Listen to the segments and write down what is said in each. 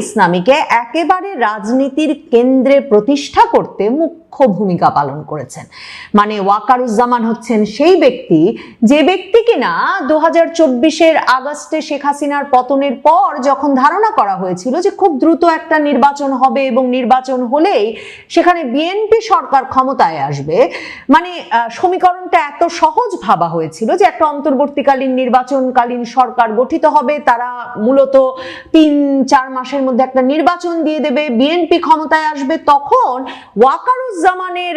ইসলামীকে একেবারে রাজনীতির কেন্দ্রে প্রতিষ্ঠা করতে মুখ্য ভূমিকা পালন করেছেন। মানে ওয়াকারুজ্জামান হচ্ছেন সেই ব্যক্তি যে ব্যক্তি কিনা 2024-এর আগস্টে শেখ হাসিনার পতনের পর যখন ধারণা করা হয়েছিল যে খুব দ্রুত একটা নির্বাচন হবে এবং নির্বাচন হলেই সেখানে বিএনপি সরকার ক্ষমতায় আসবে, মানে সমীকরণটা এত সহজ ভাবা হয়েছিল যে একটা অন্তর্বর্তীকালীন নির্বাচনকালীন সরকার গঠিত হবে, তারা মূলত 3-4 মাসের মধ্যে একটা নির্বাচন দিয়ে দেবে, বিএনপি ক্ষমতায় আসবে। তখন ওয়াকারুজ্জামানের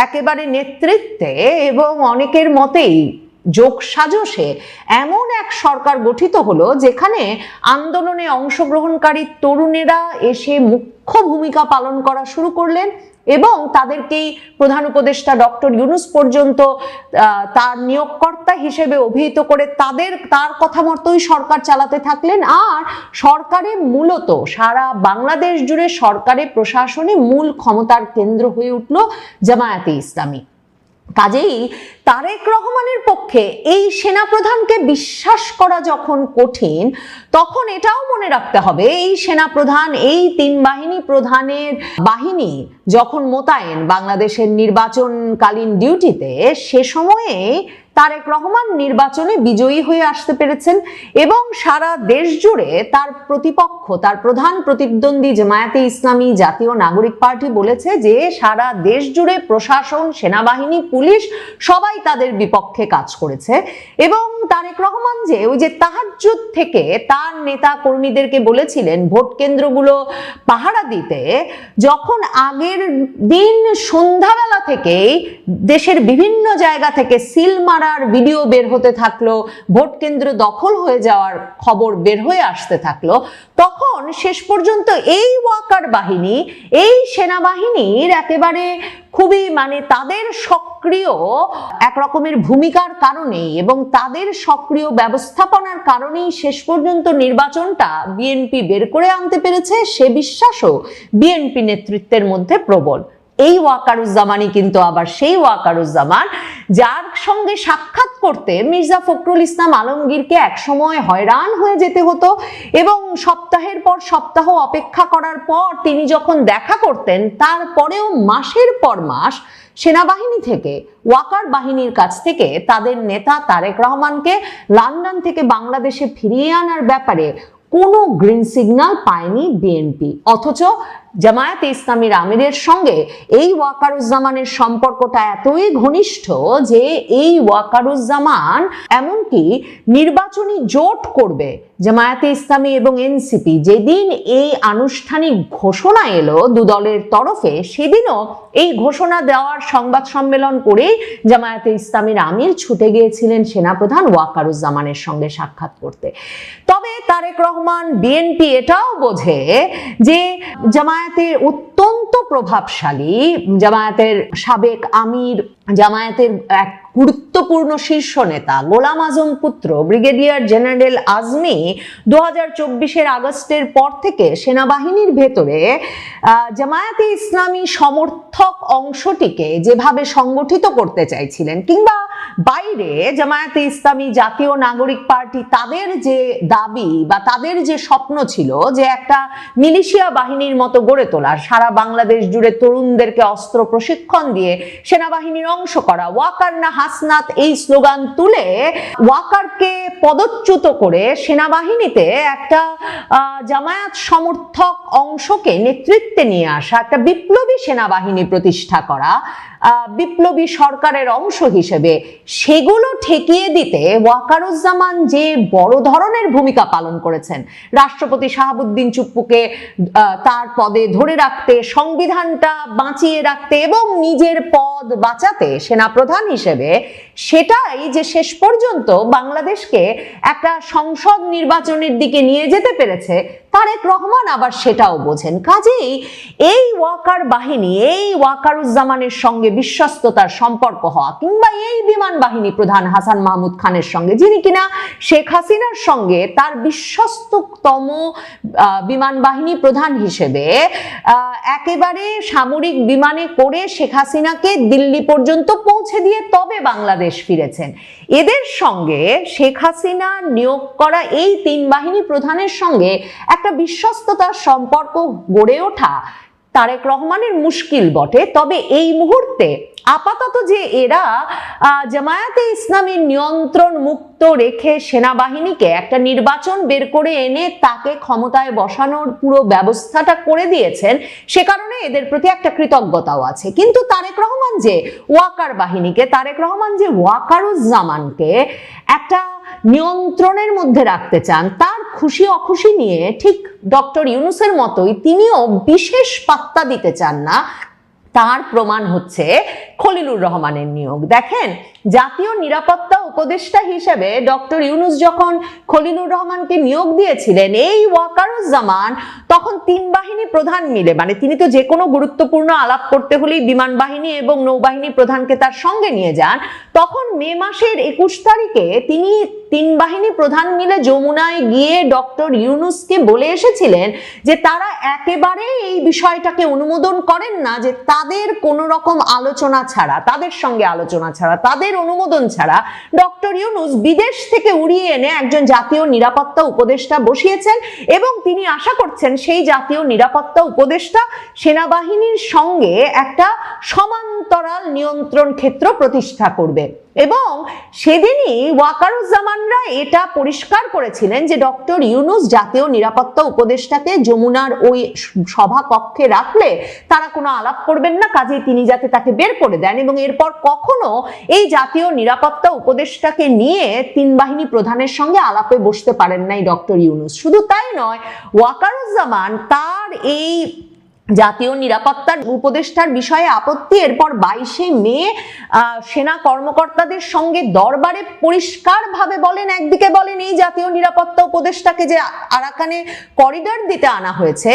একেবারে নেতৃত্বে এবং অনেকের মতেই যোগ সাজসে এমন এক সরকার গঠিত হলো যেখানে আন্দোলনে অংশগ্রহণকারী তরুণেরা এসে মুখ্য ভূমিকা পালন করা শুরু করলেন এবং তাদেরকেই প্রধান উপদেষ্টা ডক্টর ইউনূস পর্যন্ত তার নিয়োগকর্তা হিসেবে অভিহিত করে তার কথা মতোই সরকার চালাতে থাকলেন। আর সরকারে মূলত সারা বাংলাদেশ জুড়ে সরকারে প্রশাসনে মূল ক্ষমতার কেন্দ্র হয়ে উঠল জামায়াতে ইসলামী। কাজেই তারেক রহমানের পক্ষে এই সেনাপ্রধানকে বিশ্বাস করা যখন কঠিন, তখন এটাও মনে রাখতে হবে এই সেনাপ্রধান, এই 3 বাহিনী প্রধানের বাহিনী যখন মোতায়েন বাংলাদেশের নির্বাচনকালীন ডিউটিতে, সে সময়ে তারেক রহমান নির্বাচনে বিজয়ী হয়ে আসতে পেরেছেন এবং সারা দেশ জুড়ে তার প্রতিপক্ষ, তার প্রধান প্রতিদ্বন্দ্বী জামায়াতে ইসলামী জাতীয় নাগরিক পার্টি বলেছে যে সারা দেশ জুড়ে প্রশাসন, সেনাবাহিনী, পুলিশ সবাই তাদের বিপক্ষে কাজ করেছে। এবং তারেক রহমান যে ওই যে তাহাজ্জুদ থেকে তার নেতা কর্মীদেরকে বলেছিলেন ভোট কেন্দ্রগুলো পাহারা দিতে, যখন আগের দিন সন্ধ্যাবেলা থেকেই দেশের বিভিন্ন জায়গা থেকে সিল মারার ভিডিও বের হতে থাকলো, ভোট কেন্দ্র দখল হয়ে যাওয়ার খবর বের হয়ে আসতে থাকলো, তখন শেষ পর্যন্ত এই ওয়াকার বাহিনী, এই সেনাবাহিনীর একেবারে খুবই মানে তাদের সক্রিয় এক রকমের ভূমিকার কারণেই এবং তাদের সক্রিয় ব্যবস্থাপনার কারণেই শেষ পর্যন্ত নির্বাচনটা বিএনপি বের করে আনতে পেরেছে, সে বিশ্বাসও বিএনপি নেতৃত্বের মধ্যে প্রবল। এই ওয়াকারুজ্জামানই কিন্তু আবার সেই ওয়াকারুজ্জামান যার সঙ্গে সাক্ষাৎ করতে মির্জা ফখরুল ইসলাম আলমগীরকে একসময় হয়রান হয়ে যেতে হতো এবং সপ্তাহের পর সপ্তাহ অপেক্ষা করার পর তিনি যখন দেখা করতেন, তারপরেও মাসের পর মাস সেনাবাহিনী থেকে, ওয়াকার বাহিনীর কাছ থেকে তাদের নেতা তারেক রহমানকে লন্ডন থেকে বাংলাদেশে ফিরিয়ে আনার ব্যাপারে কোনো গ্রিন সিগন্যাল পায়নি বিএনপি। অথচ জামায়াতে ইসলামীর আমিরের সঙ্গে এই ওয়াকারুজ্জামানের সম্পর্কটা এতই ঘনিষ্ঠ যে এই ওয়াকারুজ্জামান এমনকি নির্বাচনী জোট করবে জামায়াতে ইসলামী এবং এনসিপি যেদিন এই আনুষ্ঠানিক ঘোষণা এলো দুদলের তরফে, সেদিনও এই ঘোষণা দেওয়ার সংবাদ সম্মেলন করে জামায়াতে ইসলামীর আমির ছুটে গিয়েছিলেন সেনাপ্রধান ওয়াকারুজ্জামানের সঙ্গে সাক্ষাৎ করতে। তবে তারেক রহমান, বিএনপি এটাও বোঝে যে জামায়াতের অত্যন্ত প্রভাবশালী, জামায়াতের সাবেক আমির, জামায়াতের এক গুরুত্বপূর্ণ শীর্ষ নেতা গোলাম আজম পুত্র ব্রিগেডিয়ার জেনারেল আজমি 2024-এর আগস্টের পর থেকে সেনাবাহিনীর ভেতরে জামায়াতে ইসলামী সমর্থক অংশটিকে যেভাবে সংগঠিত করতে চাইছিলেন, কিংবা বাইরে জামায়াতে ইসলামী জাতীয় নাগরিক পার্টি তাদের যে দাবি বা তাদের যে স্বপ্ন ছিল যে একটা মিলিশিয়া বাহিনীর মতো গড়ে তোলার, সারা বাংলাদেশ জুড়ে তরুণদেরকে অস্ত্র প্রশিক্ষণ দিয়ে সেনাবাহিনীর অংশ করা, ওয়াকার না হাসনাত এই স্লোগান তুলে ওয়াকারকে পদচ্যুত করে সেনাবাহিনীতে একটা জামায়াত সমর্থক অংশকে নেতৃত্বে নিয়ে আসা, একটা বিপ্লবী সেনাবাহিনী প্রতিষ্ঠা করা, বিপ্লবী সরকারের অংশ হিসেবে, সেগুলো ঠেকিয়ে দিতে ওয়াকারুজ্জামান যে বড় ধরনের ভূমিকা পালন করেছেন, রাষ্ট্রপতি শাহাবুদ্দিন চুপ্পুকে তার পদে ধরে রাখতে, সংবিধানটা বাঁচিয়ে রাখতে এবং নিজের পদ বাঁচাতে সেনাপ্রধান হিসেবে, সেটাই যে শেষ পর্যন্ত বাংলাদেশকে একটা সংসদ নির্বাচনের দিকে নিয়ে যেতে পেরেছে, তারেক রহমান আবার সেটাও বোঝেন। কাজেই এই ওয়াকার বাহিনী, এই ওয়াকারুজ্জামানের সঙ্গে বিশ্বস্ততার সম্পর্ক হওয়া, কিংবা এই বিমান বাহিনী প্রধান হাসান মাহমুদ খানের সঙ্গে, যিনি কিনা শেখ হাসিনার সঙ্গে তার বিশ্বস্ততম বিমান বাহিনী প্রধান হিসেবে একেবারে সামরিক বিমানে করে শেখ হাসিনাকে দিল্লি পর্যন্ত পৌঁছে দিয়ে তবে বাংলাদেশ ফিরেছেন, এদের সঙ্গে শেখ হাসিনা নিয়োগ করা এই 3 বাহিনী প্রধানের সঙ্গে একটা একটা বিশ্বস্ততার সম্পর্ক গড়ে ওঠা তারেক রহমানের মুশকিল বটে। তবে এই মুহূর্তে আপাতত যে এরা জামায়াতে ইসলামীর নিয়ন্ত্রণ মুক্ত রেখে সেনাবাহিনীকে একটা নির্বাচন বের করে এনে তাকে ক্ষমতায় বসানোর পুরো ব্যবস্থাটা করে দিয়েছেন, সে কারণে এদের প্রতি একটা কৃতজ্ঞতাও আছে। কিন্তু তারেক রহমান যে ওয়াকার বাহিনীকে, তারেক রহমান যে ওয়াকারুজ্জামানকে একটা নিয়ন্ত্রণের মধ্যে রাখতে চান, তার খুশি অখুশি নিয়ে ঠিক ডক্টর ইউনূসের মতোই তিনিও বিশেষ পাত্তা দিতে চান না। তার প্রমাণ হচ্ছে খলিলুর রহমানের নিয়োগ। দেখেন, জাতীয় নিরাপত্তা উপদেষ্টা হিসেবে ডক্টর ইউনূস যখন খলিলুর রহমানকে নিয়োগ দিয়েছিলেন, এই ওয়াকারুজ্জামান তখন 3 বাহিনী প্রধান মিলে, মানে তিনি তো যে কোনো গুরুত্বপূর্ণ আলাপ করতে হলেই বিমান বাহিনী এবং নৌবাহিনী প্রধানকে তার সঙ্গে নিয়ে যান। তখন মে মাসের 21 তারিখে তিনি 3 বাহিনী প্রধান মিলে যমুনায় গিয়ে ডক্টর ইউনূসকে বলে এসেছিলেন যে তারা একেবারে এই বিষয়টাকে অনুমোদন করেন না, যে তাদের কোনো রকম আলোচনা ছাড়া, তাদের সঙ্গে আলোচনা ছাড়া, তাদের অনুমোদন ছাড়া ডক্টর ইউনূস বিদেশ থেকে উড়িয়ে এনে একজন জাতীয় নিরাপত্তা উপদেষ্টা বসিয়েছেন এবং তিনি আশা করছেন সেই জাতীয় নিরাপত্তা উপদেষ্টা সেনাবাহিনীর সঙ্গে একটা সমান্তরাল নিয়ন্ত্রণ ক্ষেত্র প্রতিষ্ঠা করবে। এবং সেদিনই ওয়াকারুজ্জামানরা এটা পরিষ্কার করেছিলেন যে ডক্টর ইউনূস জাতীয় নিরাপত্তা উপদেষ্টাকে যমুনার ওই সভা কক্ষে রাখলে তারা কোনো আলাপ করবেন না, কাজেই তিনি যাতে তাকে বের করে দেন। এবং এরপর কখনো এই জাতীয় নিরাপত্তা উপদেষ্টাকে নিয়ে 3 বাহিনী প্রধানের সঙ্গে আলাপে বসতে পারেন নাই ডক্টর ইউনূস। শুধু তাই নয়, ওয়াকারুজ্জামান তার এই জাতীয় নিরাপত্তার উপদেষ্টার বিষয়ে আপত্তি এরপর 22শে মে সেনা কর্মকর্তাদের সঙ্গে দরবারে পরিষ্কারভাবে বলেন। একদিকে বলেন এই জাতীয় নিরাপত্তা উপদেষ্টাকে যে আরাকানে করিডর দিতে আনা হয়েছে,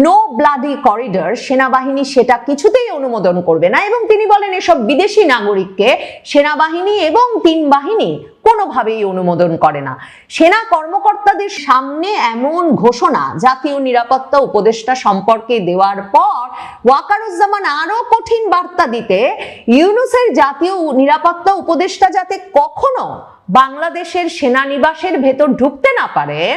নো ব্লাডি করিডর, সেনাবাহিনী সেটা কিছুতেই অনুমোদন করবে না। এবং তিনি বলেন এসব বিদেশি নাগরিককে সেনাবাহিনী এবং 3 বাহিনী কোনোভাবেই অনুমোদন করে না। সেনা কর্মকর্তাদের সামনে এমন ঘোষণা জাতীয় নিরাপত্তা উপদেষ্টা সম্পর্কে দেওয়ার পর ওয়াকারুজ্জামান আরো কঠিন বার্তা দিতে ইউনূসের জাতীয় নিরাপত্তা উপদেষ্টা যাতে কখনো বাংলাদেশের সেনানিবাসের ভেতর ঢুকতে না পারেন,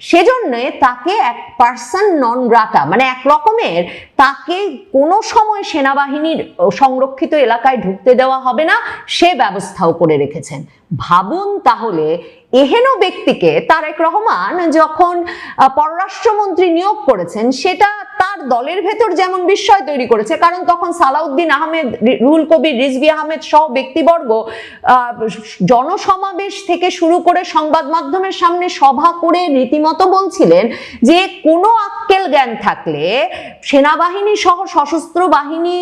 সেজন্য তাকে এক পার্সন নন গ্রাটা, মানে এক রকমের তাকে কোনো সময় সেনাবাহিনীর সংরক্ষিত এলাকায় ঢুকতে দেওয়া হবে না, সে ব্যবস্থাও করে রেখেছেন। ভাবুন তাহলে, এহেন ব্যক্তিকে তারেক রহমান যখন পররাষ্ট্রমন্ত্রী নিয়োগ করেছেন, সেটা তার দলের ভেতর যেমন বিস্ময় তৈরি করেছে, কারণ তখন সালাউদ্দিন আহমেদ, রুহুল কবির রিজভী আহমেদ সহ ব্যক্তিবর্গ জনসমাবেশ থেকে শুরু করে সংবাদ মাধ্যমের সামনে সভা করে রীতিমতো বলছিলেন যে কোনো আক্কেল জ্ঞান থাকলে সেনাবাহিনী সহ সশস্ত্র বাহিনী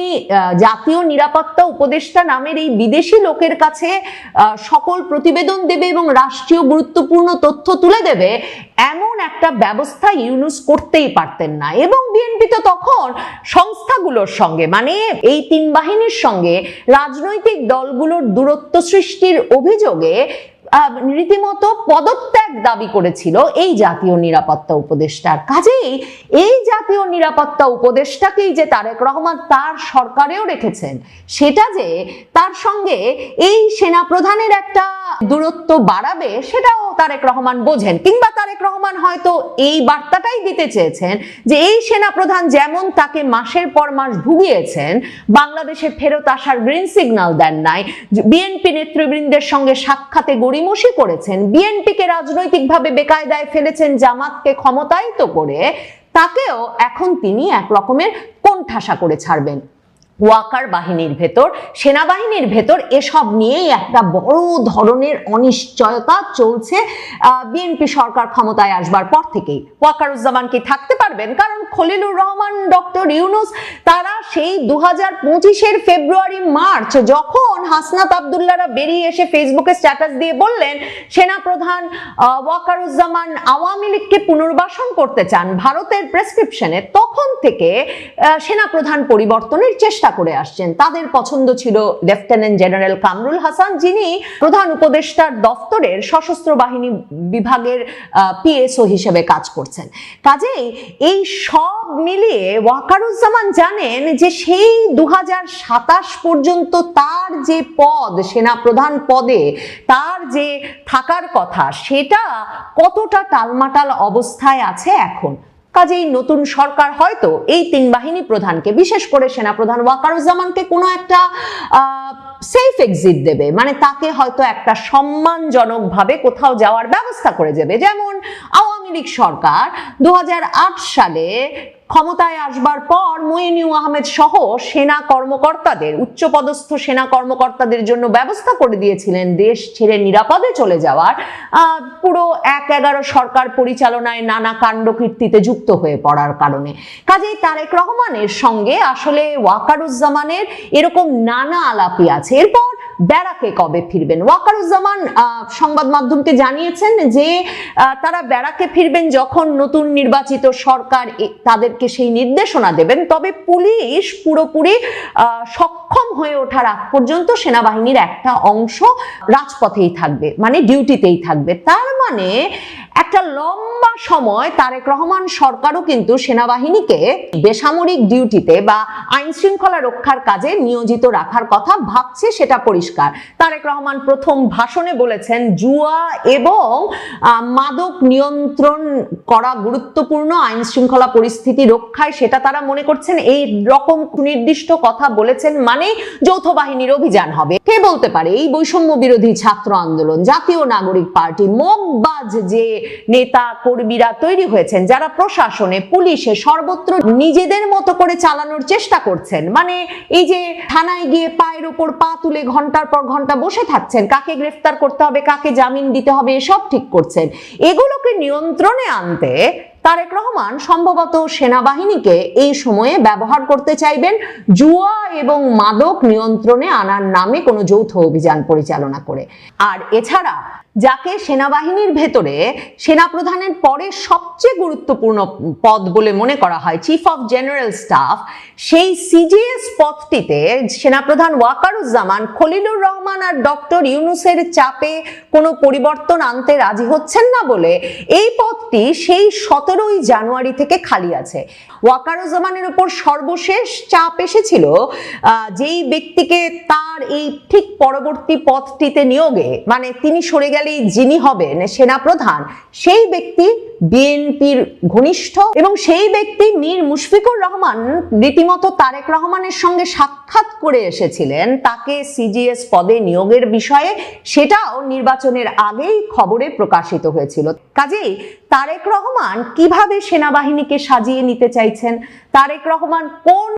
জাতীয় নিরাপত্তা উপদেষ্টা নামের এই বিদেশি লোকের কাছে সকল প্রতিবেদন দেবে এবং রাষ্ট্রীয় গুরুত্বপূর্ণ তথ্য তুলে দেবে, এমন একটা ব্যবস্থা ইউনূস করতেই পারতেন না। এবং বিএনপি তো তখন সংস্থাগুলোর সঙ্গে, মানে এই 3 বাহিনীর সঙ্গে রাজনৈতিক দলগুলোর দূরত্ব সৃষ্টির অভিযোগে রীতিমতো পদত্যাগ দাবি করেছিল এই জাতীয় নিরাপত্তা উপদেষ্টার। কাজেই এই জাতীয় নিরাপত্তা উপদেষ্টাকেই যে তারেক রহমান তার সরকারেও রেখেছেন, সেটা যে তার সঙ্গে এই সেনা প্রধানের একটা দূরত্ব বাড়াবে, সেটাও তারেক রহমান বোঝেন। কিংবা তারেক রহমান হয়তো এই বার্তাটাই দিতে চেয়েছেন যে এই সেনা প্রধান যেমন তাকে মাসের পর মাস ভুগিয়েছেন, বাংলাদেশে ফেরত আসার গ্রিন সিগন্যাল দেন নাই, বিএনপি নেতৃবৃন্দের সঙ্গে সাক্ষাতে গড়িমসি করেছেন, বিএনপিকে রাজনৈতিকভাবে বেকায়দায় ফেলেছেন জামাতকে ক্ষমতায়িত করে, তাকেও এখন তিনি এক রকমের কোণঠাসা করে ছাড়বেন। ওয়াকার বাহিনীর ভেতর, সেনাবাহিনীর ভেতর এসব নিয়েই একটা বড় ধরনের অনিশ্চয়তা চলছে বিএনপি সরকার ক্ষমতায় আসবার পর থেকেই। ওয়াকারুজ্জামান কি থাকতে পারবেন? কারণ খলিলুর রহমান, ডক্টর ইউনূস তারা সেই 2025-এর ফেব্রুয়ারি মার্চ যখন হাসনাত আব্দুল্লাহরা বেরিয়ে এসে ফেসবুকে স্ট্যাটাস দিয়ে বললেন সেনাপ্রধান ওয়াকারুজ্জামান আওয়ামী লীগকে পুনর্বাসন করতে চান ভারতের প্রেসক্রিপশনে, তখন থেকে সেনাপ্রধান পরিবর্তনের চেষ্টা করে আসছেন। তাদের পছন্দ ছিল লেফটেন্যান্ট জেনারেল কামরুল হাসান, যিনি প্রধান উপদেষ্টার দফতরের সশস্ত্র বাহিনী বিভাগের পিএসও হিসেবে কাজ করছেন। কাজেই এই সব মিলিয়ে ওয়াকারুজ্জামান জানেন যে সেই 2027 পর্যন্ত তার যে পদ, সেনাপ্রধান পদে তার যে থাকার কথা, সেটা কতটা টালমাটাল অবস্থায় আছে এখন। কাজেই নতুন সরকার হয়তো এই তিন বাহিনী প্রধানকে, বিশেষ করে সেনাপ্রধান ওয়াকারুজ্জামানকে কোনো একটা সেফ এক্সিট দেবে, মানে তাকে হয়তো একটা সম্মানজনকভাবে কোথাও যাওয়ার ব্যবস্থা করে দেবে। যেমন আওয়ামী লীগ সরকার 2008 সালে ক্ষমতায় আসবার পর মঈনু আহমেদ সহ সেনা কর্মকর্তাদের, উচ্চপদস্থ সেনা কর্মকর্তাদের জন্য ব্যবস্থা করে দিয়েছিলেন দেশ ছেড়ে নিরাপদে চলে যাওয়ার, পুরো 1-11 সরকার পরিচালনায় নানা কাণ্ডকীর্তিতে যুক্ত হয়ে পড়ার কারণে। কাজেই তারেক রহমানের সঙ্গে আসলে ওয়াকারুজ্জামানের এরকম নানা আলাপি আছে। এরপর ব্যারাকে কবে ফিরবেন? ওয়াকারুজ্জামান সংবাদ মাধ্যমকে জানিয়েছেন যে তারা ব্যারাকে ফিরবেন যখন নতুন নির্বাচিত সরকার তাদেরকে সেই নির্দেশনা দেবেন, তবে পুলিশ পুরোপুরি সক্ষম হয়ে ওঠার আগ পর্যন্ত সেনাবাহিনীর একটা অংশ রাজপথেই থাকবে, মানে ডিউটিতেই থাকবে। তার মানে একটা লম্বা সময় তারেক রহমান সরকারও কিন্তু সেনাবাহিনীকে বেসামরিক ডিউটিতে বা আইন শৃঙ্খলা রক্ষার কাজে নিয়োজিত রাখার কথা ভাবছে, সেটা পরিষ্কার। তারেক রহমান প্রথম ভাষণে বলেছেন জুয়া এবং মাদক নিয়ন্ত্রণ করা গুরুত্বপূর্ণ, আইন শৃঙ্খলা পরিস্থিতি রক্ষায় সেটা তারা মনে করছেন। এই রকম নির্দিষ্ট কথা বলেছেন মানে যৌথ বাহিনীর অভিযান হবে। কে বলতে পারে এই বৈষম্য বিরোধী ছাত্র আন্দোলন, জাতীয় নাগরিক পার্টি, মগবাজ যে নেতা কর্মীরা তৈরি হয়েছেন, যারা প্রশাসনে, পুলিশে, সর্বত্র নিজেদের মতো করে চালানোর চেষ্টা করছেন, মানে এই যে থানায় গিয়ে পায়ের উপর পা তুলে ঘন্টার পর ঘন্টা বসে থাকছেন, কাকে গ্রেফতার করতে হবে, কাকে জামিন দিতে হবে, এসব ঠিক করছেন, এগুলোকে নিয়ন্ত্রণে আনতে তারেক রহমান সম্ভবত সেনাবাহিনীকে এই সময়ে ব্যবহার করতে চাইবেন জুয়া এবং মাদক নিয়ন্ত্রণে আনার নামে কোনো যৌথ অভিযান পরিচালনা করে। আর এছাড়া যাকে সেনাবাহিনীর ভেতরে সেনাপ্রধানের পরে সবচেয়ে গুরুত্বপূর্ণ পদ বলে মনে করা হয়, চিফ অফ জেনারেল স্টাফ, সেই সিজিএস পদটিতে সেনাপ্রধান ওয়াকারুজ্জামান খলিলুর রহমান আর ডক্টর ইউনূসের চাপে কোনো পরিবর্তন আনতে রাজি হচ্ছেন না বলে এই পদটি সেই 17ই জানুয়ারি থেকে খালি আছে। ওয়াকারুজ্জামানের উপর সর্বশেষ চাপ এসেছিল যেই ব্যক্তিকে তার এই ঠিক পরবর্তী পদটিতে নিয়োগে, মানে তিনি সরে গেলেই যিনি হবেন সেনাপ্রধান, সেই ব্যক্তি বিএনপির ঘনিষ্ঠ এবং সেই ব্যক্তি মীর মুশফিকুর রহমান রীতিমতো তারেক রহমানের সঙ্গে সাক্ষাৎ করে এসেছিলেন তাকে সিজিএস পদে নিয়োগের বিষয়ে, সেটাও নির্বাচনের আগেই খবরে প্রকাশিত হয়েছিল। কাজেই তারেক রহমান কিভাবে সেনাবাহিনীকে সাজিয়ে নিতে চাইছেন, তারেক রহমান কোন